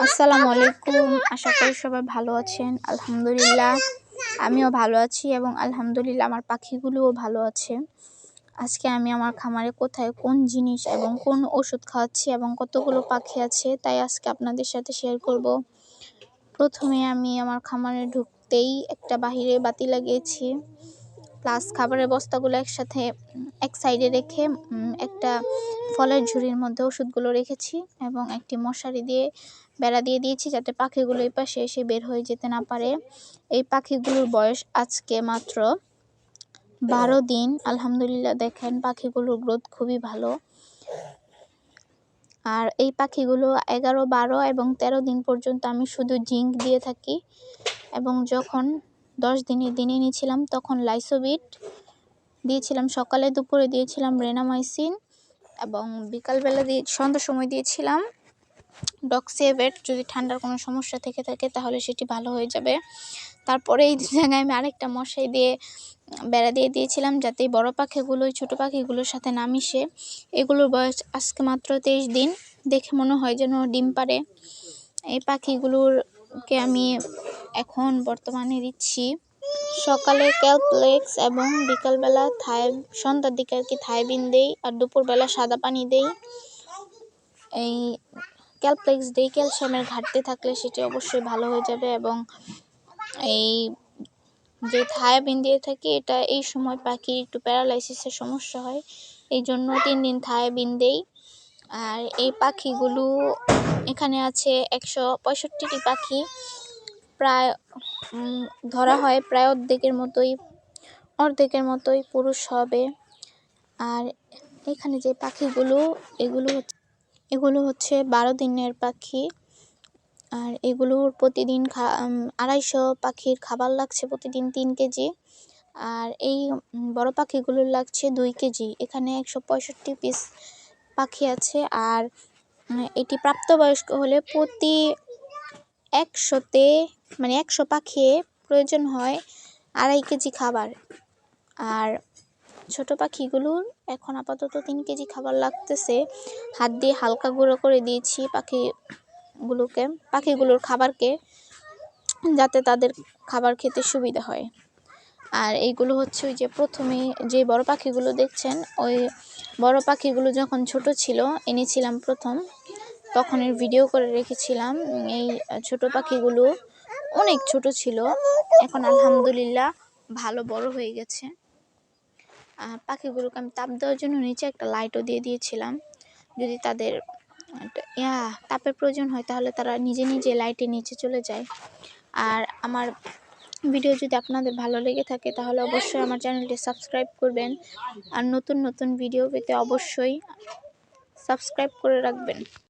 আসসালামু আলাইকুম। আশা করি সবাই ভালো আছেন। আলহামদুলিল্লাহ আমিও ভালো আছি এবং আলহামদুলিল্লাহ আমার পাখিগুলোও ভালো আছে। আজকে আমি আমার খামারে কোথায় কোন জিনিস এবং কোন ওষুধ খাওয়াচ্ছি এবং কতগুলো পাখি আছে তাই আজকে আপনাদের সাথে শেয়ার করব। প্রথমে আমি আমার খামারে ঢুকতেই একটা বাহিরে বাতি লাগিয়েছি, প্লাস খাবারের বস্তাগুলো একসাথে এক সাইডে রেখে একটা ফলের ঝুড়ির মধ্যে ওষুধগুলো রেখেছি এবং একটি মশারি দিয়ে বেড়া দিয়ে দিয়েছি যাতে পাখিগুলো এই পাশে এসে বের হয়ে যেতে না পারে। এই পাখিগুলোর বয়স আজকে মাত্র 12 দিন। আলহামদুলিল্লাহ দেখেন পাখিগুলোর গ্রোথ খুবই ভালো। আর এই পাখিগুলো 11, 12 এবং 13 দিন পর্যন্ত আমি শুধু জিঙ্ক দিয়ে থাকি এবং যখন 10 দিনের দিনে নিয়েছিলাম তখন লাইসোবিট দিয়েছিলাম, সকালে দুপুরে দিয়েছিলাম রেনামাইসিন এবং বিকালবেলা সন্ধ্যার সময় দিয়েছিলাম ডক্সিএভেট। যদি ঠান্ডার কোনো সমস্যা থেকে থাকে তাহলে সেটি ভালো হয়ে যাবে। তারপরে এই জায়গায় আমি আরেকটা মশারি দিয়ে বেড়া দিয়ে দিয়েছিলাম যাতে বড় পাখিগুলো ছোট পাখিগুলোর সাথে না মিশে। এগুলোর বয়স আজকে মাত্র 23 দিন। দেখে মনে হয় যেন ডিম পারে। এই পাখিগুলোরকে আমি এখন বর্তমানে দিচ্ছি সকালে ক্যালপ্লেক্স এবং বিকালবেলা সন্ধ্যার দিকে আর কি থাইবিন দেই, আর দুপুরবেলা সাদা পানি দেই। এই ক্যালপ্লেক্স দেই ক্যালসিয়ামের ঘাটতি থাকলে সেটি অবশ্যই ভালো হয়ে যাবে এবং এই যে থায়াবিন দিয়ে থাকি এটা এই সময় পাখির একটু প্যারালাইসিসের সমস্যা হয়, এই জন্য 3 দিন থায়াবিন দেই। আর এই পাখিগুলো এখানে আছে 165টি পাখি, প্রায় ধরা হয় প্রায় অর্ধেকের মতোই পুরুষ হবে। আর এখানে যে পাখিগুলো এগুলো হচ্ছে 12 দিনের পাখি। আর এগুলোর প্রতিদিন 250 পাখির খাবার লাগছে প্রতিদিন 3 কেজি। আর এই বড় পাখিগুলোর লাগছে 2 কেজি। এখানে 165 পিস পাখি আছে। আর এটি প্রাপ্তবয়স্ক হলে প্রতি 100 পাখি প্রয়োজন হয় 2.5 কেজি খাবার। আর ছোট পাখিগুলোর এখন আপাতত 3 কেজি খাবার লাগতেছে। হাত দিয়ে হালকা গুঁড়ো করে দিয়েছি পাখিগুলোর খাবারকে, যাতে তাদের খাবার খেতে সুবিধা হয়। আর এইগুলো হচ্ছে ওই যে প্রথমে যে বড় পাখিগুলো দেখছেন, ওই বড় পাখিগুলো যখন ছোট ছিল এনেছিলাম প্রথম, তখন এর ভিডিও করে রেখেছিলাম। এই ছোট পাখিগুলো অনেক ছোট ছিল, এখন আলহামদুলিল্লাহ ভালো বড় হয়ে গেছে। আর পাখিগুলোকে আমি তাপ দেওয়ার জন্য নিচে একটা লাইটও দিয়ে দিয়েছিলাম। যদি তাদের তাপের প্রয়োজন হয় তাহলে তারা নিজে নিজে লাইটের নিচে চলে যায়। আর আমার ভিডিও যদি আপনাদের ভালো লেগে থাকে তাহলে অবশ্যই আমার চ্যানেলটি সাবস্ক্রাইব করবেন। আর নতুন নতুন ভিডিও পেতে অবশ্যই সাবস্ক্রাইব করে রাখবেন।